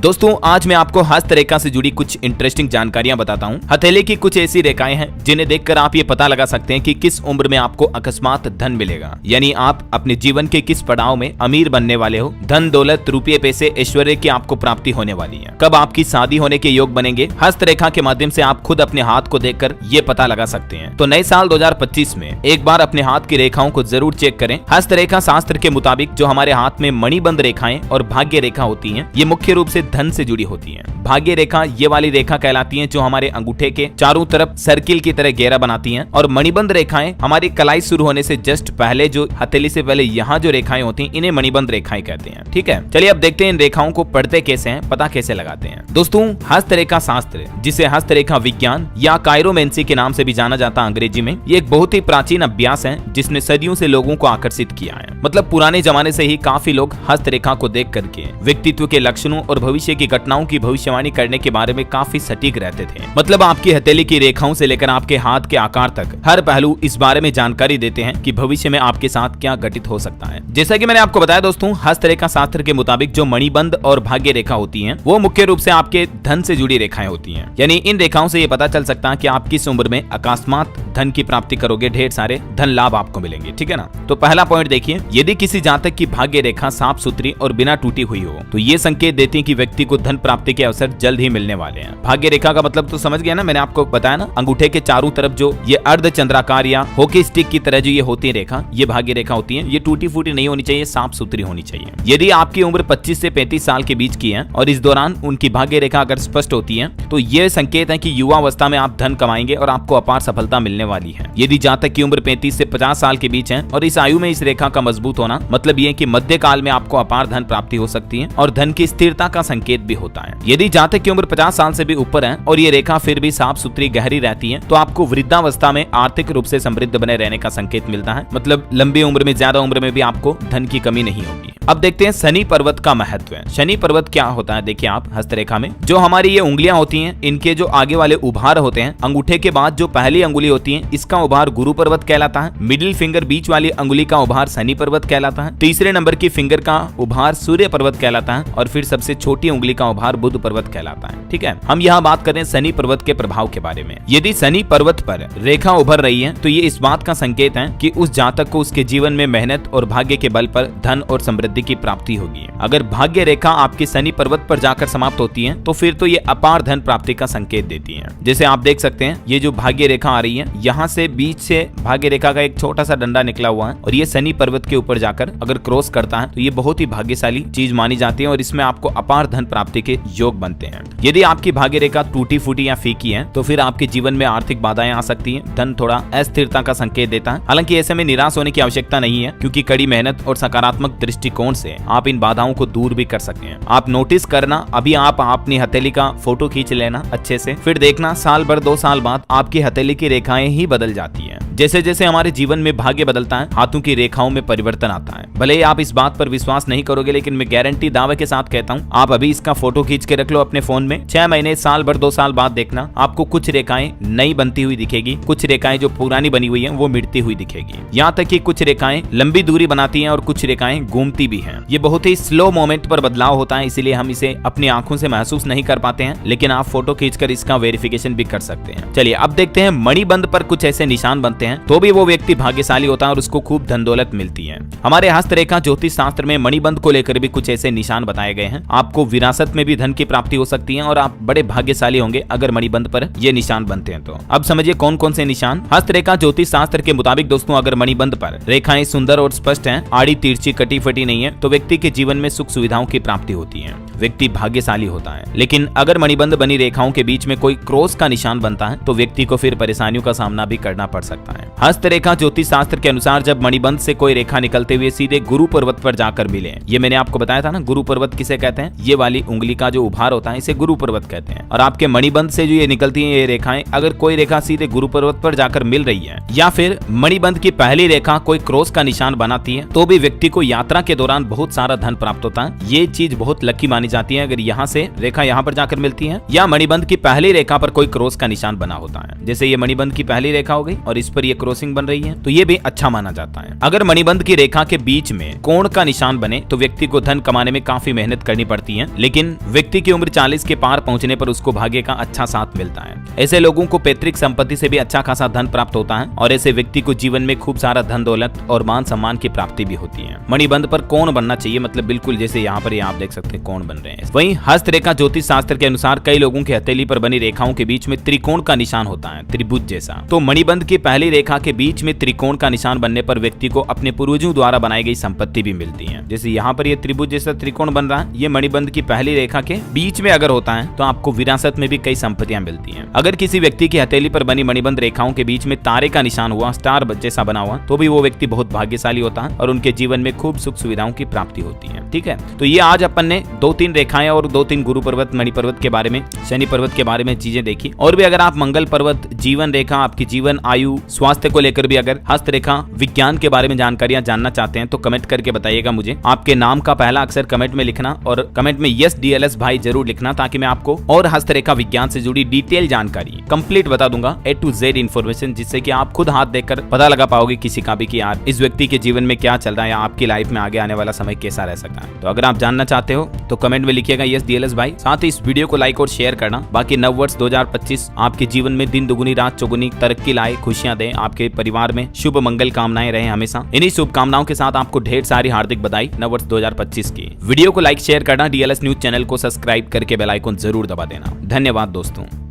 दोस्तों आज मैं आपको हस्तरेखा से जुड़ी कुछ इंटरेस्टिंग जानकारियां बताता हूं। हथेली की कुछ ऐसी रेखाएं हैं जिन्हें देखकर आप ये पता लगा सकते हैं कि किस उम्र में आपको अकस्मात धन मिलेगा, यानी आप अपने जीवन के किस पड़ाव में अमीर बनने वाले हो। धन दौलत रुपये पैसे ऐश्वर्य की आपको प्राप्ति होने वाली है। कब आपकी शादी होने के योग बनेंगे, हस्तरेखा के माध्यम से आप खुद अपने हाथ को देखकर ये पता लगा सकते हैं। तो नए साल 2025 में एक बार अपने हाथ की रेखाओं को जरूर चेक करें। हस्तरेखा शास्त्र के मुताबिक जो हमारे हाथ में मणिबंध रेखाएं और भाग्य रेखा होती हैं, ये मुख्य रूप से धन से जुड़ी होती हैं। भाग्य रेखा ये वाली रेखा कहलाती हैं जो हमारे अंगूठे के चारों तरफ सर्किल की तरह घेरा बनाती हैं, और मणिबंध रेखाएं हमारी कलाई शुरू होने से जस्ट पहले जो हथेली से पहले यहाँ जो रेखाएं होती हैं, इन्हें मणिबंध रेखाएं कहते हैं। ठीक है, चलिए अब देखते हैं इन रेखाओं को पढ़ते कैसे हैं, पता कैसे लगाते हैं। दोस्तों हस्तरेखा शास्त्र, जिसे हस्तरेखा विज्ञान या कायरोमेंसी के नाम से भी जाना जाता है अंग्रेजी में, ये एक बहुत ही प्राचीन अभ्यास है जिसने सदियों से लोगों को आकर्षित किया है। मतलब पुराने जमाने से ही काफी लोग हस्तरेखा को देख करके व्यक्तित्व के लक्षणों और भविष्य की घटनाओं की भविष्यवाणी करने के बारे में काफी सटीक रहते थे। मतलब आपकी हथेली की रेखाओं से लेकर आपके हाथ के आकार तक हर पहलू इस बारे में जानकारी देते हैं कि भविष्य में आपके साथ क्या घटित हो सकता है। जैसा कि मैंने आपको बताया दोस्तों, हस्तरेखा शास्त्र के मुताबिक जो मणिबंध और भाग्य रेखा होती हैं, वो मुख्य रूप से आपके धन से जुड़ी रेखाएं होती हैं। यानी इन रेखाओं से ये पता चल सकता है कि आप किस उम्र में अकस्मात धन की प्राप्ति करोगे, ढेर सारे धन लाभ आपको मिलेंगे। ठीक है ना। तो पहला पॉइंट देखिए, यदि किसी जातक की भाग्य रेखा साफ सुथरी और बिना टूटी हुई हो तो ये संकेत देती है कि व्यक्ति को धन प्राप्ति के अवसर जल्द ही मिलने वाले हैं। भाग्य रेखा का मतलब तो समझ गया ना, मैंने आपको बताया ना, अंगूठे के चारों तरफ जो ये अर्ध चंद्राकार या हॉकी स्टिक की तरह जो ये होती है रेखा, ये भाग्य रेखा होती है। ये टूटी फूटी नहीं होनी चाहिए, साफ सुथरी होनी चाहिए। यदि आपकी उम्र 25 से 35 साल के बीच की है और इस दौरान उनकी भाग्य रेखा अगर स्पष्ट होती है तो ये संकेत है कि युवा अवस्था में आप धन कमाएंगे और आपको अपार सफलता मिलने वाली है। यदि जातक की उम्र 35 से 50 साल के बीच है और इस आयु में इस रेखा का मजबूत होना, मतलब ये कि मध्य काल में आपको अपार धन प्राप्ति हो सकती है और धन की स्थिरता का संकेत भी होता है। यदि जातक की उम्र 50 साल से भी ऊपर है और ये रेखा फिर भी साफ सुथरी गहरी रहती है तो आपको वृद्धावस्था में आर्थिक रूप से समृद्ध बने रहने का संकेत मिलता है। मतलब लंबी उम्र में, ज्यादा उम्र में भी आपको धन की कमी नहीं होगी। अब देखते हैं शनि पर्वत का महत्व है। शनि पर्वत क्या होता है, देखिए आप हस्तरेखा में जो हमारी ये उंगलियां होती हैं, इनके जो आगे वाले उभार होते हैं, अंगूठे के बाद जो पहली अंगुली होती है, इसका उभार गुरु पर्वत कहलाता है। मिडिल फिंगर बीच वाली अंगुली का उभार शनि पर्वत कहलाता है। तीसरे नंबर की फिंगर का उभार सूर्य पर्वत कहलाता है और फिर सबसे छोटी उंगली का उभार बुध पर्वत कहलाता है। ठीक है, हम यहाँ बात करें शनि पर्वत के प्रभाव के बारे में। यदि शनि पर्वत पर रेखा उभर रही है तो ये इस बात का संकेत है कि उस जातक को उसके जीवन में मेहनत और भाग्य के बल पर धन और समृद्धि की प्राप्ति होगी। अगर भाग्य रेखा आपके शनि पर्वत पर जाकर समाप्त होती है तो फिर तो ये अपार धन प्राप्ति का संकेत देती है। जैसे आप देख सकते हैं, ये जो भाग्य रेखा आ रही है, यहाँ से बीच से भाग्य रेखा का एक छोटा सा डंडा निकला हुआ है और ये शनि पर्वत के ऊपर जाकर अगर क्रॉस करता है तो ये बहुत ही भाग्यशाली चीज मानी जाती है और इसमें आपको अपार धन प्राप्ति के योग बनते हैं। यदि आपकी भाग्य रेखा टूटी फूटी या फीकी है तो फिर आपके जीवन में आर्थिक बाधाएं आ सकती हैं, धन थोड़ा अस्थिरता का संकेत देता है। हालांकि ऐसे में निराश होने की आवश्यकता नहीं है, क्योंकि कड़ी मेहनत और सकारात्मक दृष्टिकोण से आप इन बाधाओं को दूर भी कर सकते हैं। आप नोटिस करना, अभी आप अपनी हथेली का फोटो खींच लेना अच्छे से, फिर देखना साल भर 2 साल बाद आपकी हथेली की रेखाएं ही बदल जाती है। जैसे जैसे हमारे जीवन में भाग्य बदलता है, हाथों की रेखाओं में परिवर्तन आता है। भले ही आप इस बात पर विश्वास नहीं करोगे, लेकिन मैं गारंटी दावे के साथ कहता हूँ, आप अभी इसका फोटो खींच के रख लो अपने फोन में, 6 महीने, साल भर, 2 साल बाद देखना, आपको कुछ रेखाएं नई बनती हुई दिखेगी, कुछ रेखाएं जो पुरानी बनी हुई है वो मिटती हुई दिखेगी। यहाँ तक कि कुछ रेखाएं लंबी दूरी बनाती हैं और कुछ रेखाएं घूमती भी हैं। ये बहुत ही स्लो मोमेंट पर बदलाव होता है, इसीलिए हम इसे अपनी आंखों से महसूस नहीं कर पाते हैं, लेकिन आप फोटो खींचकर इसका वेरिफिकेशन भी कर सकते हैं। चलिए अब देखते हैं, मणिबंध पर कुछ ऐसे निशान बनते हैं तो भी वो व्यक्ति भाग्यशाली होता है और उसको खूब धन दौलत मिलती है। हमारे हस्तरेखा ज्योतिष शास्त्र में मणिबंध को लेकर भी कुछ ऐसे निशान बताए गए हैं। आपको विरासत में भी धन की प्राप्ति हो सकती है और आप बड़े भाग्यशाली होंगे अगर मणिबंध पर ये निशान बनते हैं। तो अब समझिए कौन कौन से निशान। हस्तरेखा ज्योतिष शास्त्र के मुताबिक दोस्तों, अगर मणिबंध पर रेखाएं सुंदर और स्पष्ट हैं, आड़ी तिरछी कटी फटी नहीं है, तो व्यक्ति के जीवन में सुख सुविधाओं की प्राप्ति होती है, व्यक्ति भाग्यशाली होता है। लेकिन अगर मणिबंध बनी रेखाओं के बीच में कोई क्रॉस का निशान बनता है तो व्यक्ति को फिर परेशानियों का सामना भी करना पड़ सकता है। हस्तरेखा ज्योतिष शास्त्र के अनुसार जब मणिबंध से कोई रेखा निकलते हुए सीधे गुरु पर्वत पर जाकर मिले, ये मैंने आपको बताया था ना, गुरु पर्वत किसे कहते हैं, ये वाली उंगली का जो उभार होता है इसे गुरु पर्वत कहते हैं। और आपके मणिबंध से जो ये निकलती है ये रेखाएं, अगर कोई रेखा सीधे गुरु पर्वत पर जाकर मिल रही है या फिर मणिबंध की पहली रेखा कोई क्रॉस का निशान बनाती है तो भी व्यक्ति को यात्रा के दौरान बहुत सारा धन प्राप्त होता है। ये चीज बहुत लकी मानी जाती है अगर यहाँ से रेखा यहाँ पर जाकर मिलती है या मणिबंध की पहली रेखा पर कोई क्रॉस का निशान बना होता है। जैसे ये मणिबंध की पहली रेखा हो गई और इस पर ये क्रॉसिंग बन रही है तो ये भी अच्छा माना जाता है। अगर मणिबंध की रेखा के बीच बीच में कोण का निशान बने तो व्यक्ति को धन कमाने में काफी मेहनत करनी पड़ती है, लेकिन व्यक्ति की उम्र 40 के पार पहुंचने पर उसको भाग्य का अच्छा साथ मिलता है। ऐसे लोगों को पैतृक संपत्ति से भी अच्छा खासा धन प्राप्त होता है और ऐसे व्यक्ति को जीवन में खूब सारा धन दौलत और मान सम्मान की प्राप्ति भी होती है। मणिबंध पर कोण बनना चाहिए, मतलब बिल्कुल जैसे यहाँ पर आप देख सकते हैं कोण बन रहे हैं। वहीं हस्तरेखा ज्योतिष शास्त्र के अनुसार कई लोगों के हथेली पर बनी रेखाओं के बीच में त्रिकोण का निशान होता है, त्रिभुज जैसा। तो मणिबंध की पहली रेखा के बीच में त्रिकोण का निशान बनने पर व्यक्ति को अपने पूर्वजों द्वारा बनाई गई संपत्ति भी मिलती है। जैसे यहाँ पर ये त्रिभुज जैसा त्रिकोण बन रहा है, ये मणिबंध की पहली रेखा के बीच में अगर होता है तो आपको विरासत में भी कई संपत्तियां मिलती हैं। अगर किसी व्यक्ति की हथेली पर बनी मणिबंध रेखाओं के बीच में तारे का निशान हुआ, स्टार जैसा बना हुआ, तो भी वो व्यक्ति बहुत भाग्यशाली होता है और उनके जीवन में खूब सुख सुविधाओं की प्राप्ति होती है। ठीक है, तो ये आज अपन ने 2-3 रेखाएं और 2-3 गुरु पर्वत, मणि पर्वत के बारे में, शनि पर्वत के बारे में चीजें देखी। और भी अगर आप मंगल पर्वत, जीवन रेखा, आपकी जीवन आयु, स्वास्थ्य को लेकर भी अगर हस्तरेखा विज्ञान के बारे में जानकारियां जानना चाहते हैं तो कमेंट करके बताइएगा मुझे। आपके नाम का पहला अक्षर कमेंट में लिखना और कमेंट में यस DLS भाई जरूर लिखना, ताकि मैं आपको और हस्तरेखा विज्ञान से जुड़ी डिटेल जानकारी कंप्लीट बता दूंगा, A to Z इन्फॉर्मेशन, जिससे कि आप खुद हाथ देखकर पता लगा पाओगे किसी का भी कि यार इस व्यक्ति के जीवन में क्या चल रहा है या आपकी लाइफ में आगे आने वाला समय कैसा रह सकता है। तो अगर आप जानना चाहते हो तो कमेंट में लिखिएगा यस DLS भाई। साथ ही इस वीडियो को लाइक और शेयर करना। बाकी नव वर्ष 2025 आपके जीवन में दिन दुगुनी रात चौगुनी तरक्की लाए, खुशियां दे, आपके परिवार में शुभ मंगल कामनाएं रहे हमेशा। इन्हीं शुभकामनाओं के साथ आपको ढेर सारी हार्दिक बधाई नव वर्ष 2025 की। वीडियो को लाइक शेयर करना, DLS न्यूज चैनल को सब्सक्राइब करके बेल आइकन जरूर दबा देना। धन्यवाद दोस्तों।